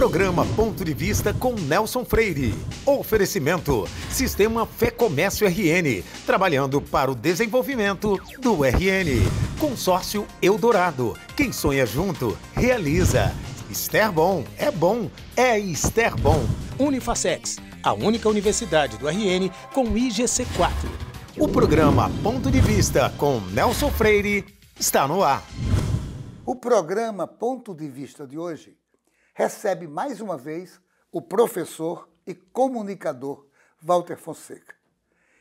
Programa Ponto de Vista com Nelson Freire. Oferecimento: Sistema Fé Comércio RN, trabalhando para o desenvolvimento do RN. Consórcio Eldorado. Quem sonha junto, realiza. Esterbom, é Esterbom. Unifacex, a única universidade do RN com IGC4. O programa Ponto de Vista com Nelson Freire está no ar. O programa Ponto de Vista de hoje recebe mais uma vez o professor e comunicador Walter Fonseca.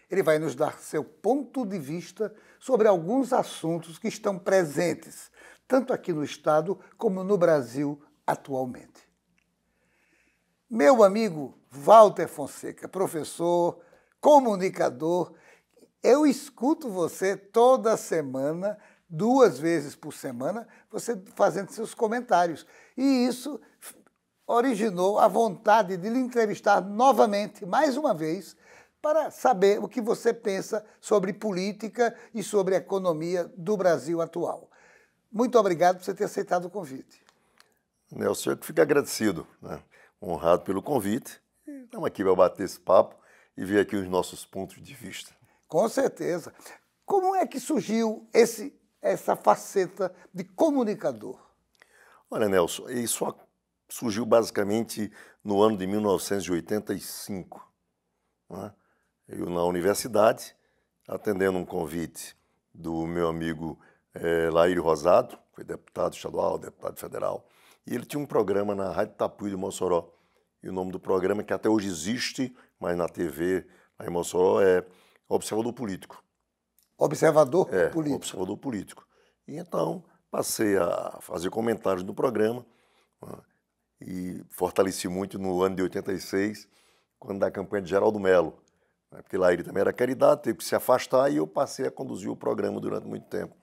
Ele vai nos dar seu ponto de vista sobre alguns assuntos que estão presentes, tanto aqui no Estado como no Brasil atualmente. Meu amigo Walter Fonseca, professor, comunicador, eu escuto você toda semana, 2 vezes por semana, você fazendo seus comentários. E isso originou a vontade de lhe entrevistar novamente, mais uma vez, para saber o que você pensa sobre política e sobre a economia do Brasil atual. Muito obrigado por você ter aceitado o convite. Nelson, eu que fico agradecido, né? Honrado pelo convite. Estamos aqui para bater esse papo e ver aqui os nossos pontos de vista. Com certeza. Como é que surgiu essa faceta de comunicador? Olha, Nelson, isso surgiu basicamente no ano de 1985. Né? Eu, na universidade, atendendo um convite do meu amigo Laírio Rosado, que foi deputado estadual, deputado federal, e ele tinha um programa na Rádio Tapuí de Mossoró. E o nome do programa, que até hoje existe, mas na TV, lá em Mossoró, é Observador Político. Observador Político. Observador Político. E então passei a fazer comentários no programa, né, e fortaleci muito no ano de 86, quando da campanha de Geraldo Mello, né, porque lá ele também era candidato, teve que se afastar e eu passei a conduzir o programa durante muito tempo.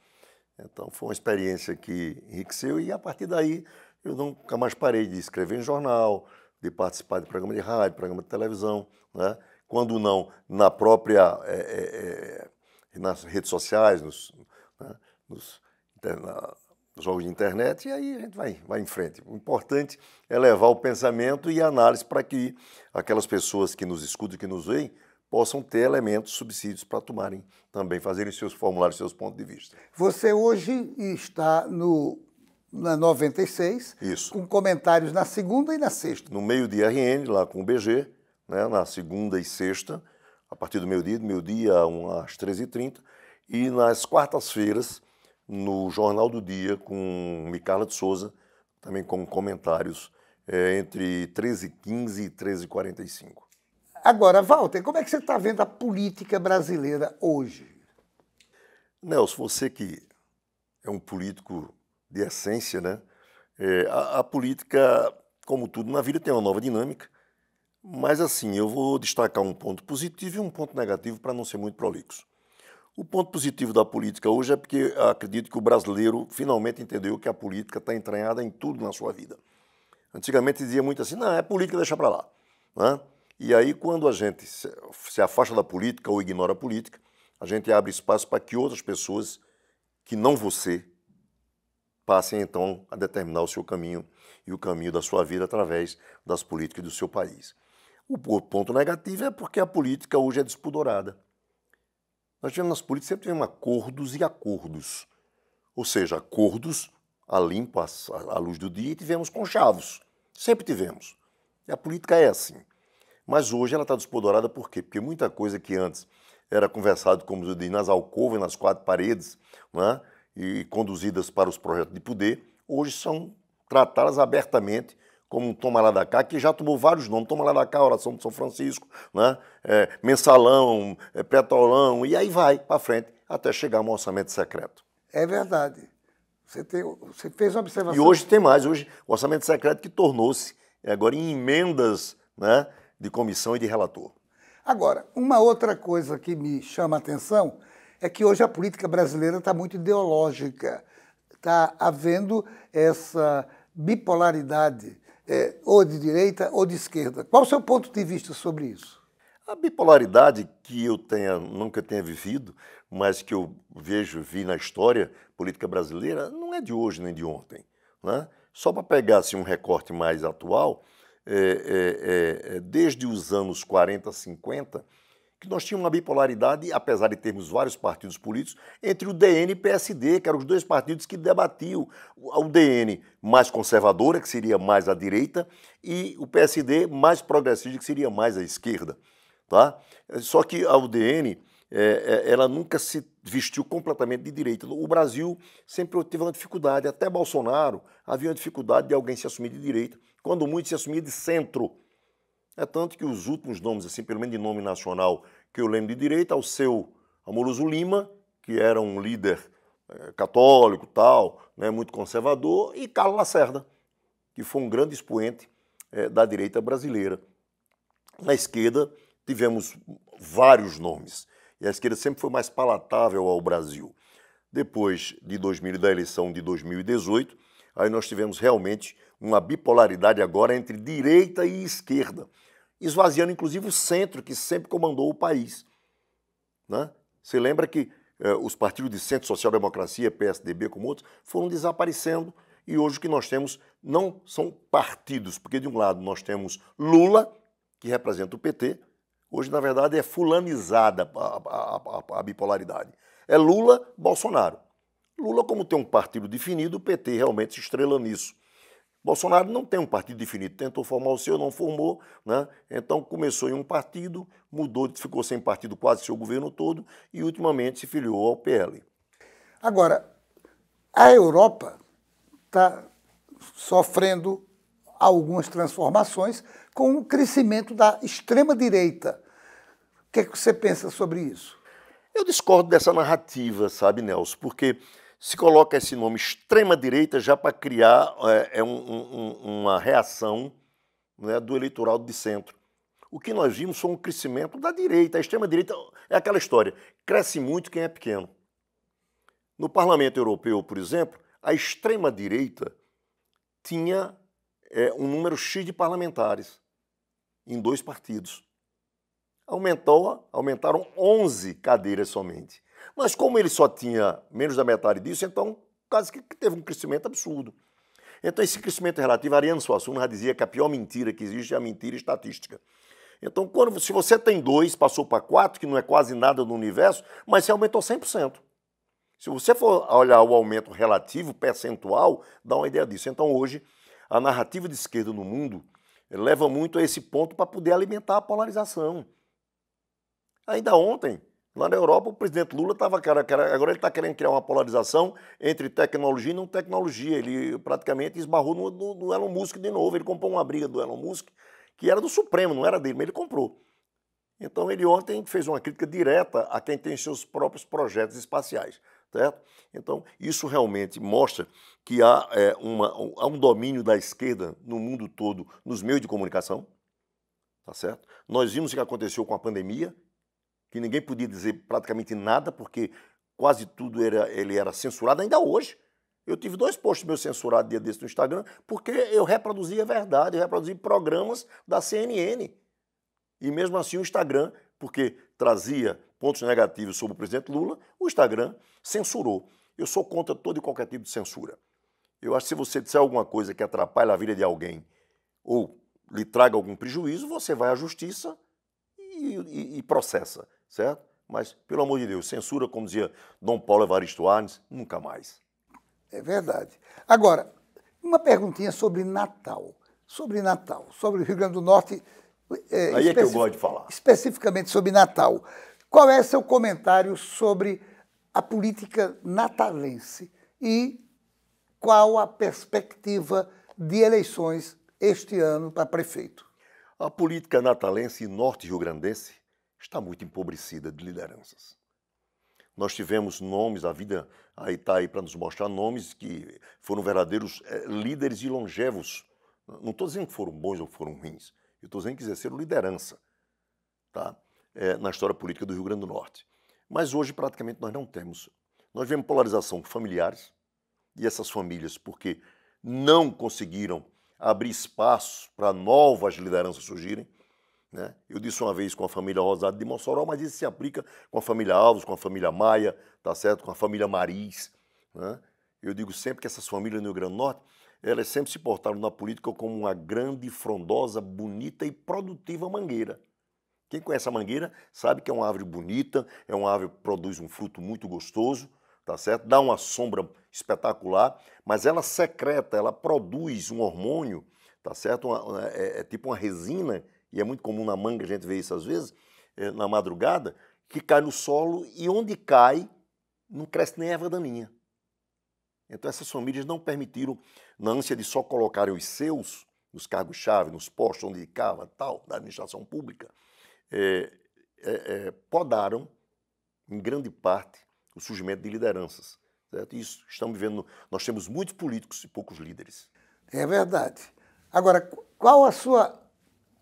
Então foi uma experiência que enriqueceu e a partir daí eu nunca mais parei de escrever em jornal, de participar de programa de rádio, programa de televisão, né? Quando não na própria, nas redes sociais, nos jogos de internet, e aí a gente vai em frente. O importante é levar o pensamento e a análise para que aquelas pessoas que nos escutam, que nos veem, possam ter elementos, subsídios para tomarem também, fazerem seus formulários, seus pontos de vista. Você hoje está na 96, Isso. Com comentários na segunda e na sexta. No meio-dia RN, lá com o BG, né, na segunda e sexta, a partir do meio-dia às 13h30, e nas quartas-feiras, no Jornal do Dia, com Micarla de Souza, também com comentários entre 13h15 e 13h45. Agora, Walter, como é que você está vendo a política brasileira hoje? Nelson, você que é um político de essência, né? A política, como tudo na vida, tem uma nova dinâmica, mas assim, eu vou destacar um ponto positivo e um ponto negativo para não ser muito prolixo. O ponto positivo da política hoje é porque acredito que o brasileiro finalmente entendeu que a política está entranhada em tudo na sua vida. Antigamente dizia muito assim, não, é política, deixa para lá. Né? E aí, quando a gente se afasta da política ou ignora a política, a gente abre espaço para que outras pessoas, que não você, passem então a determinar o seu caminho e o caminho da sua vida através das políticas do seu país. O ponto negativo é porque a política hoje é despudorada. Nós tivemos nas políticas, sempre tivemos acordos e acordos. Ou seja, acordos a limpo, à luz do dia, e tivemos conchavos. Sempre tivemos. E a política é assim. Mas hoje ela está despudorada por quê? Porque muita coisa que antes era conversado, como eu digo, nas alcovas, nas 4 paredes, né, e conduzidas para os projetos de poder, hoje são tratadas abertamente como um toma lá da cá, que já tomou vários nomes, toma lá da cá, oração de São Francisco, né, mensalão, petrolão, e aí vai para frente até chegar um orçamento secreto. É verdade. Você fez uma observação. E hoje tem mais, hoje o orçamento secreto que tornou-se agora em emendas, né, de comissão e de relator. Agora, uma outra coisa que me chama a atenção é que hoje a política brasileira está muito ideológica. Está havendo essa bipolaridade, ou de direita ou de esquerda. Qual o seu ponto de vista sobre isso? A bipolaridade que eu nunca tenha vivido, mas que eu vi na história política brasileira, não é de hoje nem de ontem, né? Só para pegar assim, um recorte mais atual, desde os anos 40, 50, que nós tínhamos uma bipolaridade, apesar de termos vários partidos políticos, entre o DN e o PSD, que eram os dois partidos que debatiam. O DN mais conservadora, que seria mais à direita, e o PSD mais progressista, que seria mais à esquerda. Tá? Só que a UDN, ela nunca se vestiu completamente de direita. O Brasil sempre teve uma dificuldade, até Bolsonaro havia uma dificuldade de alguém se assumir de direita, quando muito se assumia de centro. É tanto que os últimos nomes, assim, pelo menos de nome nacional, que eu lembro de direita, é o seu Amoroso Lima, que era um líder católico, tal, né, muito conservador, e Carlos Lacerda, que foi um grande expoente da direita brasileira. Na esquerda, tivemos vários nomes, e a esquerda sempre foi mais palatável ao Brasil. Depois da eleição de 2018, aí nós tivemos realmente uma bipolaridade agora entre direita e esquerda, esvaziando inclusive o centro, que sempre comandou o país. Né? Você lembra que os partidos de centro, social-democracia, PSDB, como outros, foram desaparecendo, e hoje o que nós temos não são partidos, porque de um lado nós temos Lula, que representa o PT, hoje na verdade é fulanizada a bipolaridade. É Lula, Bolsonaro. Lula, como tem um partido definido, o PT realmente se estrela nisso. Bolsonaro não tem um partido definido, tentou formar o seu, não formou, né? Então começou em um partido, mudou, ficou sem partido quase seu governo todo e ultimamente se filiou ao PL. Agora, a Europa está sofrendo algumas transformações com o crescimento da extrema-direita. O que é que você pensa sobre isso? Eu discordo dessa narrativa, sabe, Nelson, porque se coloca esse nome extrema-direita já para criar uma reação, né, do eleitorado de centro. O que nós vimos foi um crescimento da direita. A extrema-direita é aquela história, cresce muito quem é pequeno. No Parlamento Europeu, por exemplo, a extrema-direita tinha um número X de parlamentares em 2 partidos. Aumentaram 11 cadeiras somente. Mas como ele só tinha menos da metade disso, então quase que teve um crescimento absurdo. Então esse crescimento relativo, Ariano Suassuna já dizia que a pior mentira que existe é a mentira estatística. Então se você tem 2, passou para 4, que não é quase nada no universo, mas você aumentou 100%. Se você for olhar o aumento relativo, percentual, dá uma ideia disso. Então hoje, a narrativa de esquerda no mundo leva muito a esse ponto para poder alimentar a polarização. Ainda ontem, lá na Europa, o presidente Lula estava, agora ele está querendo criar uma polarização entre tecnologia e não tecnologia. Ele praticamente esbarrou no Elon Musk de novo. Ele comprou uma briga do Elon Musk, que era do Supremo, não era dele, mas ele comprou. Então ele ontem fez uma crítica direta a quem tem seus próprios projetos espaciais. Certo? Então isso realmente mostra que há um domínio da esquerda no mundo todo, nos meios de comunicação. Tá certo? Nós vimos o que aconteceu com a pandemia, que ninguém podia dizer praticamente nada, porque quase tudo ele era censurado, ainda hoje. Eu tive 2 posts meus censurados dia desse no Instagram, porque eu reproduzia a verdade, eu reproduzia programas da CNN. E mesmo assim o Instagram, porque trazia pontos negativos sobre o presidente Lula, o Instagram censurou. Eu sou contra todo e qualquer tipo de censura. Eu acho que se você disser alguma coisa que atrapalha a vida de alguém ou lhe traga algum prejuízo, você vai à justiça e processa, certo? Mas, pelo amor de Deus, censura, como dizia Dom Paulo Evaristo Arnes, nunca mais. É verdade. Agora, uma perguntinha sobre Natal. Sobre o Rio Grande do Norte. Aí é que eu gosto de falar. Especificamente sobre Natal. Qual é seu comentário sobre a política natalense e qual a perspectiva de eleições este ano para prefeito? A política natalense e norte-riograndense está muito empobrecida de lideranças. Nós tivemos nomes, a vida aí está aí para nos mostrar nomes que foram verdadeiros líderes e longevos. Não estou dizendo que foram bons ou foram ruins, eu estou dizendo que exerceram liderança, tá? Na história política do Rio Grande do Norte. Mas hoje praticamente nós não temos. Nós vemos polarização com familiares e essas famílias, porque não conseguiram abrir espaço para novas lideranças surgirem. Né? Eu disse uma vez com a família Rosado de Mossoró, mas isso se aplica com a família Alves, com a família Maia, tá certo? Com a família Mariz. Né? Eu digo sempre que essas famílias no Rio Grande do Norte, elas sempre se portaram na política como uma grande, frondosa, bonita e produtiva mangueira. Quem conhece a mangueira sabe que é uma árvore bonita, é uma árvore que produz um fruto muito gostoso, tá certo? Dá uma sombra espetacular, mas ela secreta, ela produz um hormônio, tá certo? É tipo uma resina, e é muito comum na manga, a gente vê isso às vezes, na madrugada, que cai no solo e onde cai não cresce nem erva daninha. Então essas famílias não permitiram, na ânsia de só colocarem os seus nos cargos-chave, nos postos onde cava, tal, da administração pública, podaram, em grande parte, o surgimento de lideranças. Certo? Isso estamos vivendo. Nós temos muitos políticos e poucos líderes. É verdade. Agora, qual a sua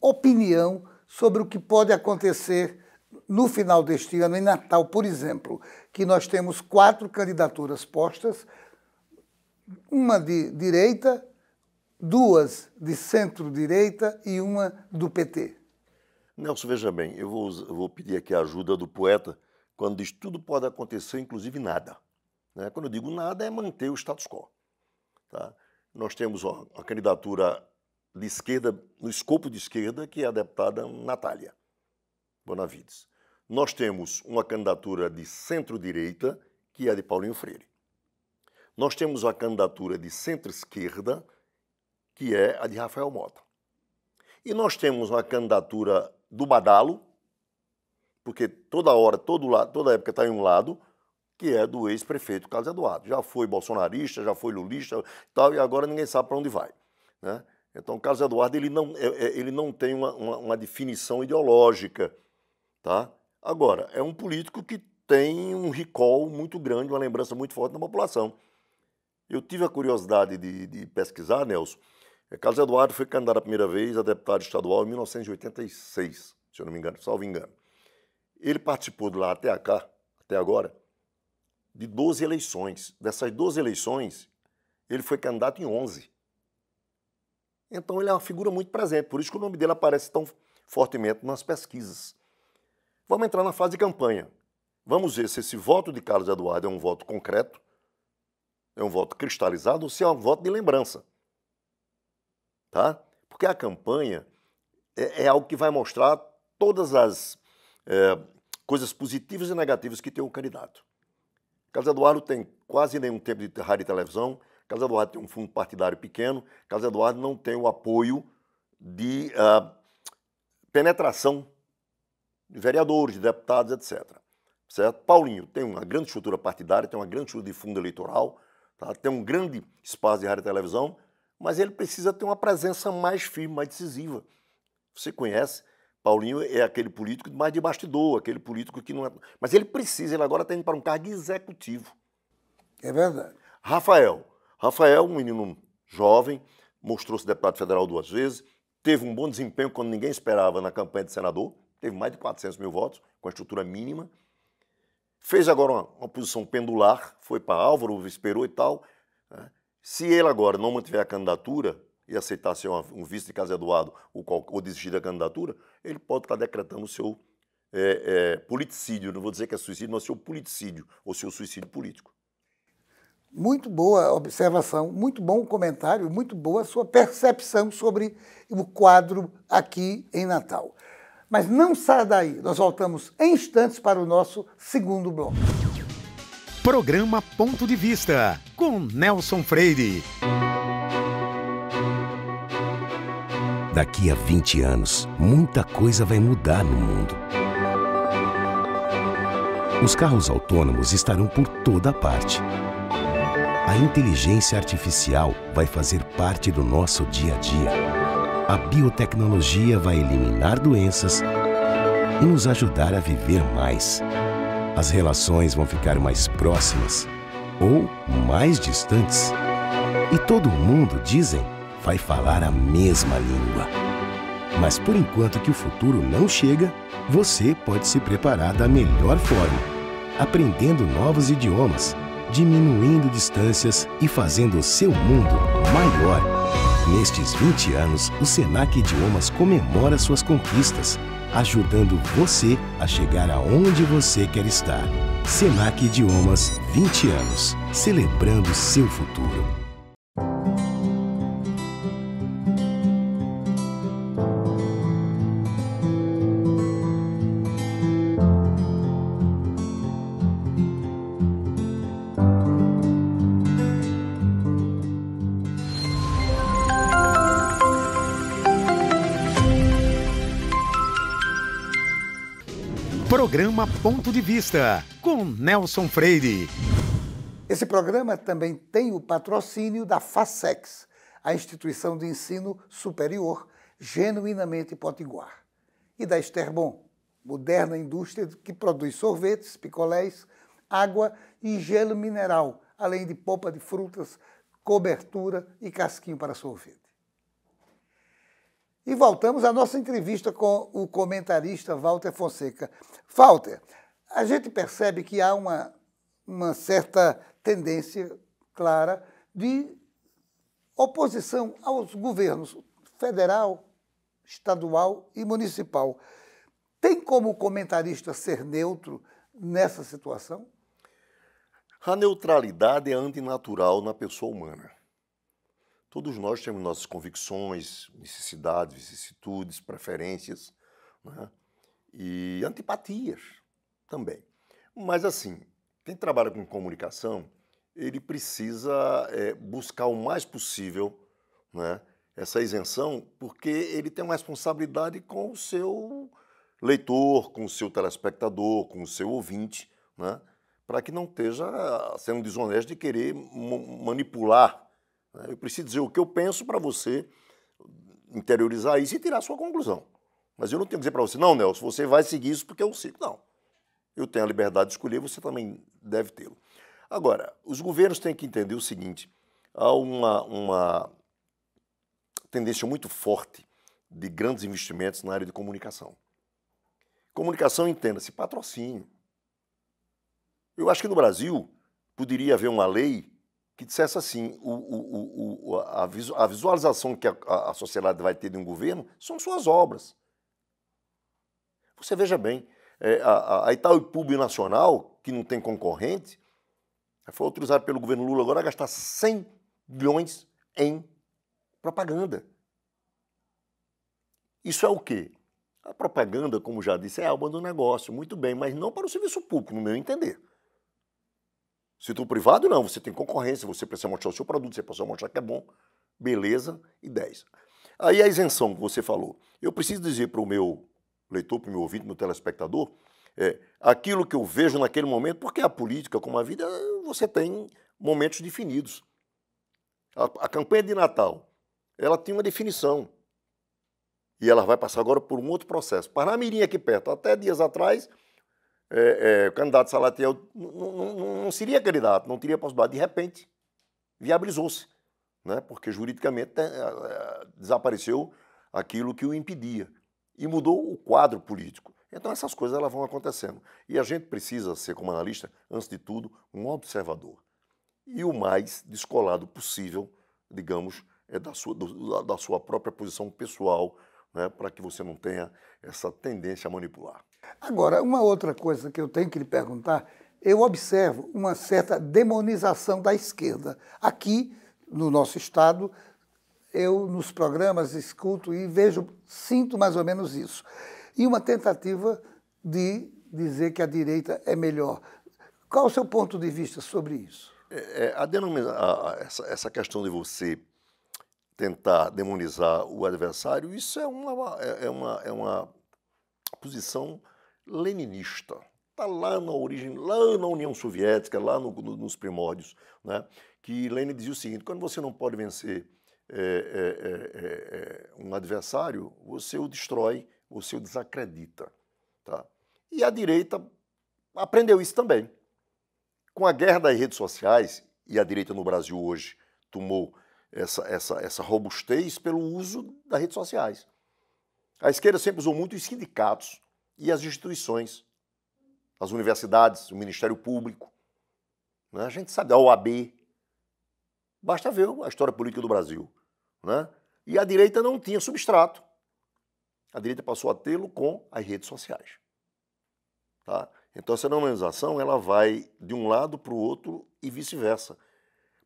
opinião sobre o que pode acontecer no final deste ano, em Natal, por exemplo, que nós temos 4 candidaturas postas, uma de direita, 2 de centro-direita e uma do PT? Nelson, veja bem, eu vou pedir aqui a ajuda do poeta quando diz tudo pode acontecer, inclusive nada. Né? Quando eu digo nada, é manter o status quo. Tá? Nós temos uma candidatura de esquerda, no escopo de esquerda, que é a deputada Natália Bonavides. Nós temos uma candidatura de centro-direita, que é a de Paulinho Freire. Nós temos uma candidatura de centro-esquerda, que é a de Rafael Mota. E nós temos uma candidatura do badalo, porque toda hora, toda época está em um lado, que é do ex-prefeito Carlos Eduardo. Já foi bolsonarista, já foi lulista tal, e agora ninguém sabe para onde vai. Né? Então, Carlos Eduardo ele não tem uma definição ideológica. Tá? Agora, é um político que tem um recall muito grande, uma lembrança muito forte na população. Eu tive a curiosidade de pesquisar, Nelson. Carlos Eduardo foi candidato a primeira vez a deputado estadual em 1986, se eu não me engano, salvo engano. Ele participou de lá até agora, de 12 eleições. Dessas 12 eleições, ele foi candidato em 11. Então ele é uma figura muito presente, por isso que o nome dele aparece tão fortemente nas pesquisas. Vamos entrar na fase de campanha. Vamos ver se esse voto de Carlos Eduardo é um voto concreto, é um voto cristalizado ou se é um voto de lembrança. Tá? Porque a campanha é algo que vai mostrar todas as coisas positivas e negativas que tem o candidato. Carlos Eduardo tem quase nenhum tempo de rádio e televisão, Carlos Eduardo tem um fundo partidário pequeno, Carlos Eduardo não tem o apoio de penetração de vereadores, de deputados, etc. Certo? Paulinho tem uma grande estrutura partidária, tem uma grande estrutura de fundo eleitoral, tá? Tem um grande espaço de rádio e televisão, mas ele precisa ter uma presença mais firme, mais decisiva. Você conhece, Paulinho é aquele político mais de bastidor, aquele político que não é... Mas ele agora está indo para um cargo executivo. É verdade. Rafael, um menino jovem, mostrou-se deputado federal 2 vezes, teve um bom desempenho quando ninguém esperava na campanha de senador, teve mais de 400 mil votos, com a estrutura mínima. Fez agora uma posição pendular, foi para Álvaro, esperou e tal. Né? Se ele agora não mantiver a candidatura e aceitar ser um vice de Carlos Eduardo ou desistir da candidatura, ele pode estar decretando o seu politicídio. Não vou dizer que é suicídio, mas seu politicídio ou seu suicídio político. Muito boa observação, muito bom comentário, muito boa a sua percepção sobre o quadro aqui em Natal. Mas não saia daí, nós voltamos em instantes para o nosso segundo bloco. Programa Ponto de Vista, com Nelson Freire. Daqui a 20 anos, muita coisa vai mudar no mundo. Os carros autônomos estarão por toda parte. A inteligência artificial vai fazer parte do nosso dia a dia. A biotecnologia vai eliminar doenças e nos ajudar a viver mais. As relações vão ficar mais próximas ou mais distantes. E todo mundo, dizem, vai falar a mesma língua. Mas por enquanto que o futuro não chega, você pode se preparar da melhor forma, aprendendo novos idiomas, diminuindo distâncias e fazendo o seu mundo maior. Nestes 20 anos, o Senac Idiomas comemora suas conquistas, ajudando você a chegar aonde você quer estar. Senac Idiomas, 20 anos, celebrando seu futuro. Programa Ponto de Vista, com Nelson Freire. Esse programa também tem o patrocínio da FASEX, a instituição de ensino superior genuinamente potiguar, e da Esterbon, moderna indústria que produz sorvetes, picolés, água e gelo mineral, além de polpa de frutas, cobertura e casquinho para sorvete. E voltamos à nossa entrevista com o comentarista Walter Fonseca. Walter, a gente percebe que há uma certa tendência clara de oposição aos governos federal, estadual e municipal. Tem como o comentarista ser neutro nessa situação? A neutralidade é antinatural na pessoa humana. Todos nós temos nossas convicções, necessidades, vicissitudes, preferências, né? E antipatias também. Mas, assim, quem trabalha com comunicação, ele precisa buscar o mais possível, né, essa isenção, porque ele tem uma responsabilidade com o seu leitor, com o seu telespectador, com o seu ouvinte, né, para que não esteja sendo desonesto de querer manipular. Eu preciso dizer o que eu penso para você interiorizar isso e tirar a sua conclusão. Mas eu não tenho que dizer para você, não, Nelson, você vai seguir isso porque eu sigo. Não. Eu tenho a liberdade de escolher, você também deve tê-lo. Agora, os governos têm que entender o seguinte, há uma tendência muito forte de grandes investimentos na área de comunicação. Comunicação, entenda-se, patrocínio. Eu acho que no Brasil poderia haver uma lei que dissesse assim, a visualização que a sociedade vai ter de um governo são suas obras. Você veja bem, a Itaipu Nacional, que não tem concorrente, foi autorizada pelo governo Lula agora a gastar 100 bilhões em propaganda. Isso é o quê? A propaganda, como já disse, é alma do negócio, muito bem, mas não para o serviço público, no meu entender. Setor privado, não, você tem concorrência, você precisa mostrar o seu produto, você precisa mostrar que é bom, beleza, e 10. Aí a isenção que você falou. Eu preciso dizer para o meu leitor, para o meu ouvinte, para o meu telespectador, aquilo que eu vejo naquele momento, porque a política, como a vida, você tem momentos definidos. A campanha de Natal, ela tem uma definição. E ela vai passar agora por um outro processo. Parnamirim aqui perto, até dias atrás, o candidato Salatiel não seria candidato, não teria possibilidade. De repente, viabilizou-se, né? Porque juridicamente desapareceu aquilo que o impedia. E mudou o quadro político. Então essas coisas elas vão acontecendo. E a gente precisa ser, como analista, antes de tudo, um observador. E o mais descolado possível, digamos, da sua própria posição pessoal, né, para que você não tenha essa tendência a manipular. Agora, uma outra coisa que eu tenho que lhe perguntar, eu observo uma certa demonização da esquerda. Aqui, no nosso estado, eu nos programas escuto e sinto mais ou menos isso. E uma tentativa de dizer que a direita é melhor. Qual o seu ponto de vista sobre isso? Essa questão de você tentar demonizar o adversário, isso é uma posição leninista. Está lá na origem, lá na União Soviética, lá nos primórdios, né? Que Lenin dizia o seguinte, quando você não pode vencer um adversário, você o destrói, você o desacredita. Tá? E a direita aprendeu isso também. Com a guerra das redes sociais, e a direita no Brasil hoje tomou essa robustez pelo uso das redes sociais. A esquerda sempre usou muito os sindicatos e as instituições, as universidades, o Ministério Público, né? A gente sabe, a OAB. Basta ver a história política do Brasil, né? E a direita não tinha substrato. A direita passou a tê-lo com as redes sociais. Tá? Então essa normalização ela vai de um lado para o outro e vice-versa.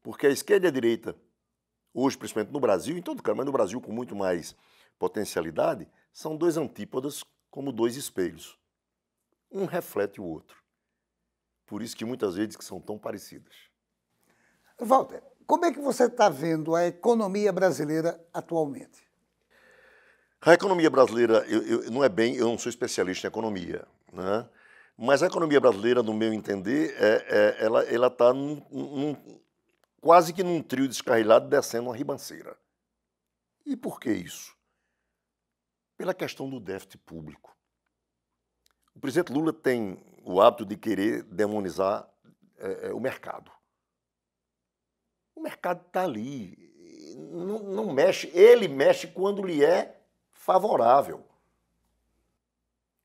Porque a esquerda e a direita, hoje, principalmente no Brasil, em todo caso, mas no Brasil com muito mais potencialidade, são dois antípodas como dois espelhos. Um reflete o outro. Por isso que muitas vezes que são tão parecidas. Walter, como é que você está vendo a economia brasileira atualmente? A economia brasileira, eu não sou especialista em economia, né? Mas a economia brasileira, no meu entender, ela está quase que num trio descarrilado descendo uma ribanceira. E por que isso? Pela questão do déficit público. O presidente Lula tem o hábito de querer demonizar o mercado. O mercado está ali, não mexe, ele mexe quando lhe é favorável.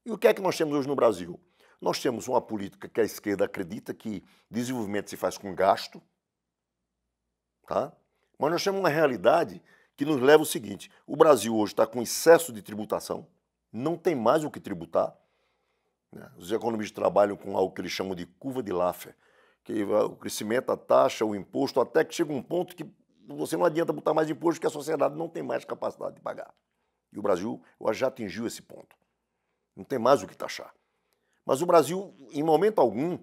E o que é que nós temos hoje no Brasil? Nós temos uma política que a esquerda acredita que desenvolvimento se faz com gasto, tá? Mas nós temos uma realidade que nos leva ao seguinte: o Brasil hoje está com excesso de tributação, não tem mais o que tributar, né? Os economistas trabalham com algo que eles chamam de curva de Laffer, que o crescimento, a taxa, o imposto, até que chega um ponto que você não adianta botar mais imposto porque a sociedade não tem mais capacidade de pagar. E o Brasil já atingiu esse ponto. Não tem mais o que taxar. Mas o Brasil, em momento algum,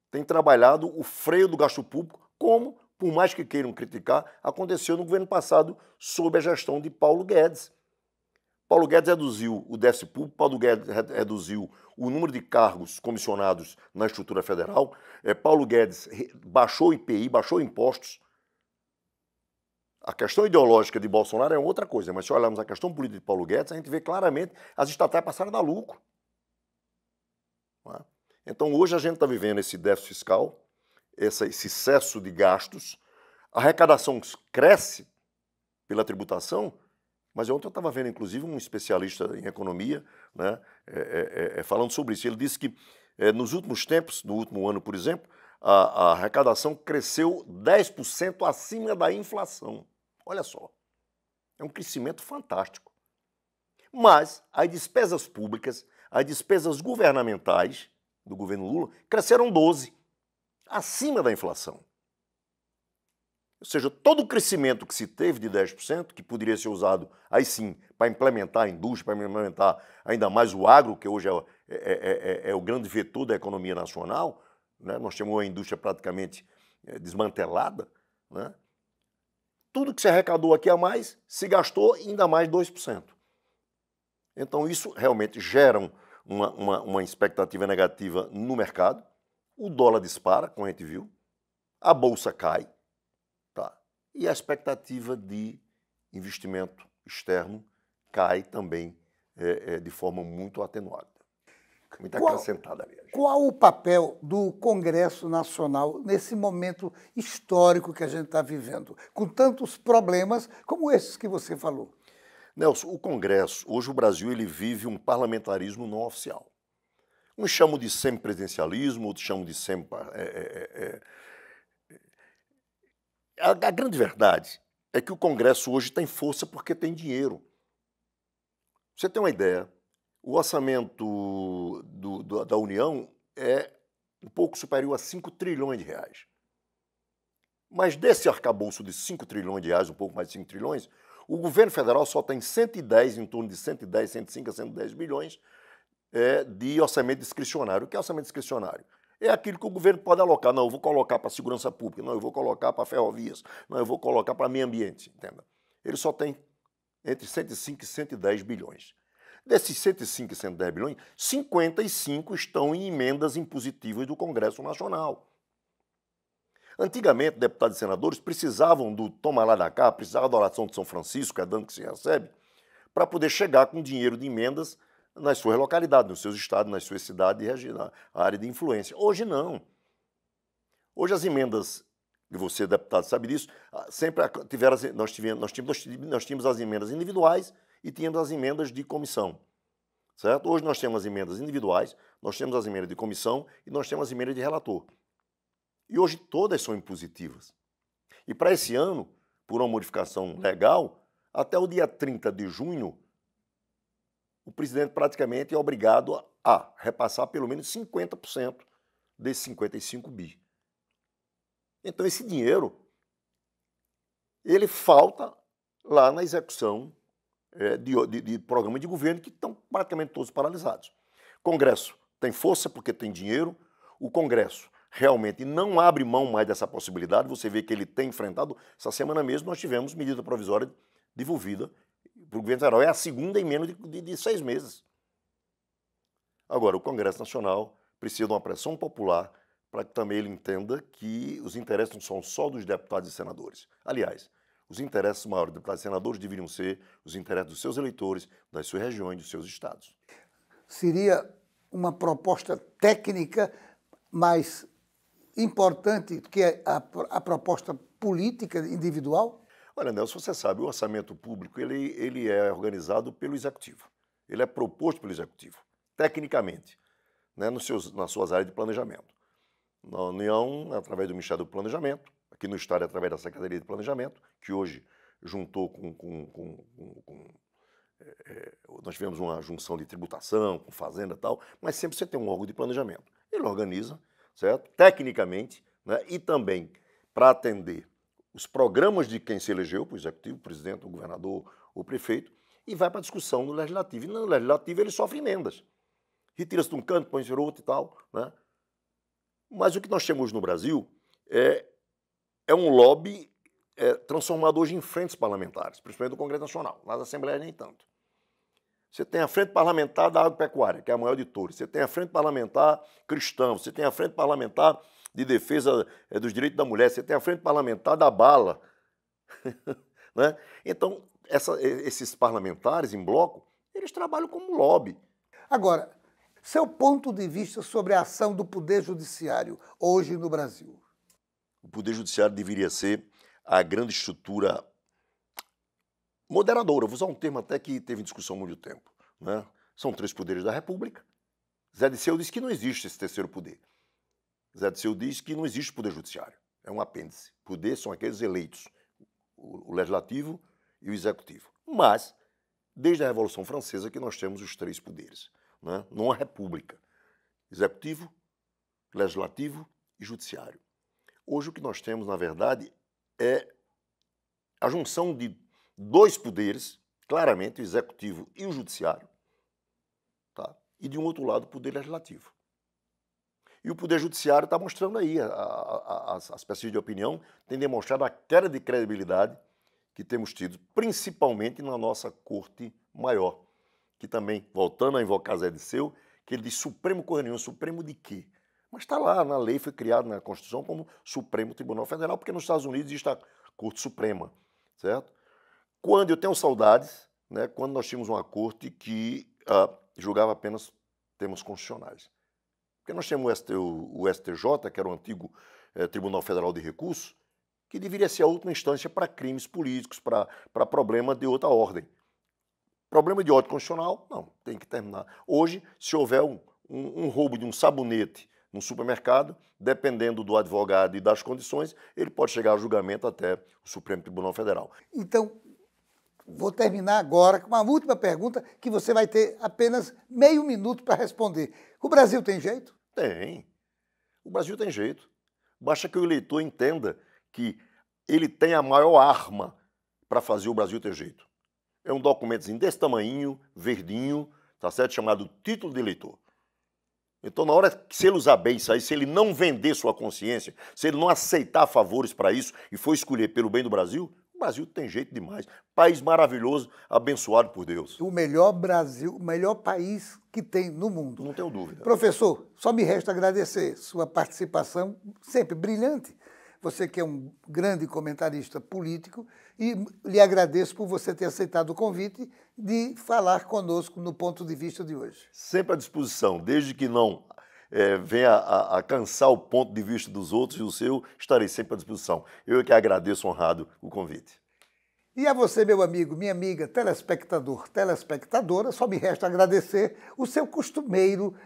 tem trabalhado o freio do gasto público, como, por mais que queiram criticar, aconteceu no governo passado sob a gestão de Paulo Guedes. Paulo Guedes reduziu o déficit público, Paulo Guedes reduziu o número de cargos comissionados na estrutura federal, Paulo Guedes baixou o IPI, baixou impostos. A questão ideológica de Bolsonaro é outra coisa, mas se olharmos a questão política de Paulo Guedes, a gente vê claramente as estatais passaram a dar lucro. Então, hoje a gente está vivendo esse déficit fiscal, esse excesso de gastos, a arrecadação cresce pela tributação, mas ontem eu estava vendo, inclusive, um especialista em economia, né, falando sobre isso. Ele disse que, nos últimos tempos, no último ano, por exemplo, a arrecadação cresceu 10% acima da inflação. Olha só, é um crescimento fantástico. Mas as despesas públicas, as despesas governamentais do governo Lula cresceram 12%, acima da inflação. Ou seja, todo o crescimento que se teve de 10%, que poderia ser usado, aí sim, para implementar a indústria, para implementar ainda mais o agro, que hoje é o grande vetor da economia nacional, né? Nós temos uma indústria praticamente desmantelada, né? Tudo que se arrecadou aqui a mais, se gastou ainda mais 2%. Então isso realmente gera uma expectativa negativa no mercado, o dólar dispara, como a gente viu, a bolsa cai, tá? E a expectativa de investimento externo cai também de forma muito atenuada. Muito acrescentada, aliás. Qual o papel do Congresso Nacional nesse momento histórico que a gente está vivendo, com tantos problemas como esses que você falou? Nelson, o Congresso, hoje o Brasil ele vive um parlamentarismo não oficial. Uns chamam de semipresidencialismo, outros chamam de semi... A grande verdade é que o Congresso hoje tem força porque tem dinheiro. Pra você tem uma ideia, o orçamento da União é um pouco superior a 5 trilhões de reais. Mas desse arcabouço de 5 trilhões de reais, um pouco mais de 5 trilhões, o governo federal só tem 110, em torno de 110, 105 a 110 bilhões de orçamento discricionário. O que é orçamento discricionário? É aquilo que o governo pode alocar. Não, eu vou colocar para a segurança pública, não, eu vou colocar para ferrovias, não, eu vou colocar para meio ambiente, entenda. Ele só tem entre 105 e 110 bilhões. Desses 105 e 110 bilhões, 55 estão em emendas impositivas do Congresso Nacional. Antigamente, deputados e senadores precisavam do toma lá da cá, precisavam da oração de São Francisco, que é dano que se recebe, para poder chegar com dinheiro de emendas nas suas localidades, nos seus estados, nas suas cidades e regiões, na área de influência. Hoje não. Hoje as emendas, e você, deputado, sabe disso, sempre tiveram, nós tínhamos as emendas individuais e tínhamos as emendas de comissão. Certo? Hoje nós temos as emendas individuais, nós temos as emendas de comissão e nós temos as emendas de relator. E hoje todas são impositivas. E para esse ano, por uma modificação legal, até o dia 30 de junho, o presidente praticamente é obrigado a repassar pelo menos 50% desses 55 bi. Então esse dinheiro, ele falta lá na execução de programas de governo que estão praticamente todos paralisados. O Congresso tem força porque tem dinheiro, o Congresso realmente não abre mão mais dessa possibilidade, você vê que ele tem enfrentado. Essa semana mesmo nós tivemos medida provisória devolvida para o governo federal, é a segunda em menos de 6 meses. Agora, o Congresso Nacional precisa de uma pressão popular para que também ele entenda que os interesses não são só dos deputados e senadores. Aliás, os interesses maiores dos deputados e senadores deveriam ser os interesses dos seus eleitores, das suas regiões, dos seus estados. Seria uma proposta técnica mais importante que a proposta política individual? Olha, Nelson, você sabe, o orçamento público ele é organizado pelo Executivo. Ele é proposto pelo Executivo, tecnicamente, né, nas suas áreas de planejamento. Na União, através do Ministério do Planejamento, aqui no Estado, através da Secretaria de Planejamento, que hoje juntou nós tivemos uma junção de tributação, com fazenda e tal, mas sempre você tem um órgão de planejamento. Ele organiza, certo? Tecnicamente, né, e também para atender os programas de quem se elegeu, para o Executivo, o presidente, o governador, o prefeito, e vai para a discussão no Legislativo. E no Legislativo ele sofre emendas. Retira-se de um canto, põe-se outro e tal, né? Mas o que nós temos hoje no Brasil é um lobby transformado hoje em frentes parlamentares, principalmente do Congresso Nacional, nas Assembleias nem tanto. Você tem a Frente Parlamentar da Agropecuária, que é a maior de todas. Você tem a Frente Parlamentar Cristã, você tem a Frente Parlamentar de Defesa dos Direitos da Mulher, você tem a Frente Parlamentar da Bala. Né? Então, esses parlamentares em bloco, eles trabalham como lobby. Agora, seu ponto de vista sobre a ação do Poder Judiciário hoje no Brasil? O Poder Judiciário deveria ser a grande estrutura moderadora. Vou usar um termo até que teve discussão há muito tempo. Né? São 3 poderes da República. Zé Disseu diz que não existe esse terceiro poder. Zé Disseu diz que não existe poder judiciário. É um apêndice. Poder são aqueles eleitos, o legislativo e o executivo. Mas, desde a Revolução Francesa, que nós temos os 3 poderes. Né? Numa república. Executivo, legislativo e judiciário. Hoje o que nós temos, na verdade, é a junção de 2 poderes, claramente o executivo e o judiciário, tá? E de um outro lado o poder legislativo. E o poder judiciário está mostrando aí, as pesquisas de opinião têm demonstrado a queda de credibilidade que temos tido, principalmente na nossa Corte Maior, que também, voltando a invocar Zé Disseu, que ele diz Supremo coisa nenhuma, Supremo de quê? Mas está lá, na lei, foi criado na Constituição como Supremo Tribunal Federal, porque nos Estados Unidos existe a Corte Suprema, certo? Quando eu tenho saudades, né, quando nós tínhamos uma corte que julgava apenas temas constitucionais. Porque nós temos o STJ, que era o antigo Tribunal Federal de Recursos, que deveria ser a última instância para crimes políticos, para problema de outra ordem. Problema de ordem constitucional, não, tem que terminar. Hoje, se houver um roubo de um sabonete num supermercado, dependendo do advogado e das condições, ele pode chegar a julgamento até o Supremo Tribunal Federal. Então, vou terminar agora com uma última pergunta que você vai ter apenas meio minuto para responder. O Brasil tem jeito? Tem. O Brasil tem jeito. Basta que o eleitor entenda que ele tem a maior arma para fazer o Brasil ter jeito. É um documentozinho desse tamanhinho, verdinho, tá certo? Chamado título de eleitor. Então, na hora que se ele usar bem isso aí, se ele não vender sua consciência, se ele não aceitar favores para isso e for escolher pelo bem do Brasil, o Brasil tem jeito demais. País maravilhoso, abençoado por Deus. O melhor Brasil, o melhor país que tem no mundo. Não tenho dúvida. Professor, só me resta agradecer sua participação sempre brilhante. Você que é um grande comentarista político e lhe agradeço por você ter aceitado o convite de falar conosco no ponto de vista de hoje. Sempre à disposição, desde que não venha a cansar o ponto de vista dos outros e o seu, estarei sempre à disposição. Eu que agradeço honrado o convite. E a você, meu amigo, minha amiga, telespectador, telespectadora, só me resta agradecer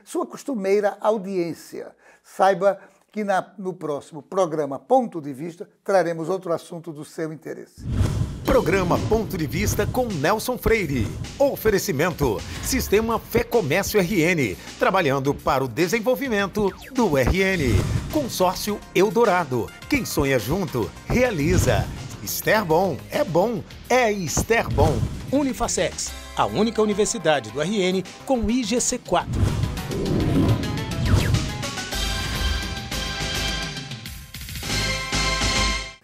sua costumeira audiência. Saiba que no próximo programa Ponto de Vista traremos outro assunto do seu interesse. Programa Ponto de Vista com Nelson Freire. Oferecimento: Sistema Fé Comércio RN, trabalhando para o desenvolvimento do RN. Consórcio Eldorado. Quem sonha junto, realiza. Esterbom é Esterbom. Unifacex, a única universidade do RN com IGC 4.